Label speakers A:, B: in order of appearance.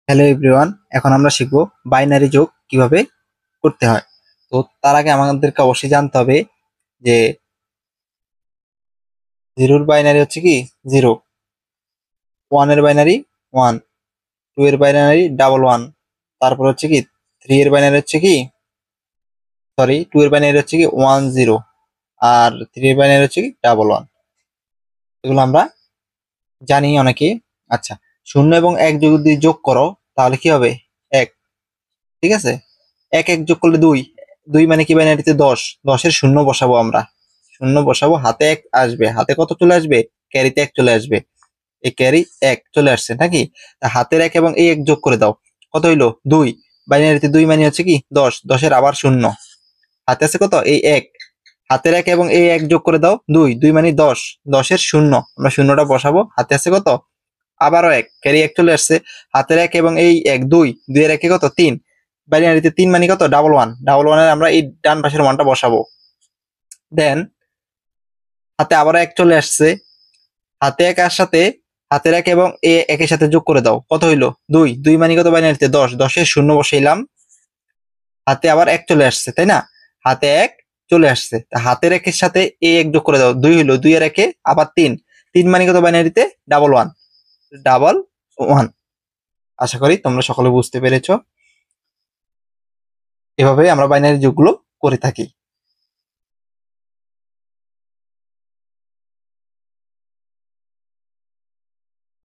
A: Hello everyone, এখন আমরা শিখব বাইনারি যোগ কিভাবে করতে হয়। তো তার আগে আমাদেরকে অবশ্যই জানতে হবে যে জিরোর বাইনারি হচ্ছে কি জিরো, ওয়ানের বাইনারি ওয়ান, টু এর বাইনারি ডাবল ওয়ান, তারপর হচ্ছে কি থ্রি এর বাইনারি হচ্ছে কি টু এর বাইনারি হচ্ছে কি ওয়ান জিরো, আর থ্রি এর বাইনারি হচ্ছে কি ডাবল ওয়ান। এগুলো আমরা জানি অনেকে। আচ্ছা, শূন্য এবং এক যদি যোগ করো তাহলে কি হবে? এক। ঠিক আছে, এক এক যোগ করলে দুই, দুই মানে কি বাইনারিতে দশ, দশের শূন্য বসাবো আমরা, শূন্য বসাবো, হাতে এক আসবে, হাতে কত চলে আসবে? ক্যারিতে এক চলে আসবে, এই ক্যারি এক চলে আসছে নাকি? তা হাতের এক এবং এই এক যোগ করে দাও, কত হইলো? দুই। বাইনারিতে দুই মানে হচ্ছে কি দশ, দশের আবার শূন্য, হাতে আছে কত? এই এক, হাতের এক এবং এই এক যোগ করে দাও, দুই, দুই মানে দশ, দশের শূন্য, আমরা শূন্যটা বসাবো, হাতে আছে কত? আবারও এক, ক্যারি এক চলে আসছে, হাতের এক এবং এই এক দুই, দুইয়ের একে কত? তিন, বাইনারিতে তিন মানে কত? ডাবল ওয়ান, ডাবল ওয়ানের আমরা এই ডান পাশের ওয়ানটা বসাবো। দেন হাতে আবারও এক চলে আসছে, হাতে এক আর সাথে হাতের এক এবং এ একের সাথে যোগ করে দাও, কত হইলো? দুই, দুই মানে কত? বাইনারিতে দশ, দশের শূন্য বসাইলাম, হাতে আবার এক চলে আসছে, তাই না? হাতে এক চলে আসছে, হাতের একের সাথে এ এক যোগ করে দাও, দুই হইলো, দুই এর একে আবার তিন, তিন মানে কত? বাইনারিতে ডাবল ওয়ান, ডাবল ওয়ান। আশা করি তোমরা সকলে বুঝতে পেরেছো। এভাবে আমরা বাইনারি যোগগুলো করে থাকি।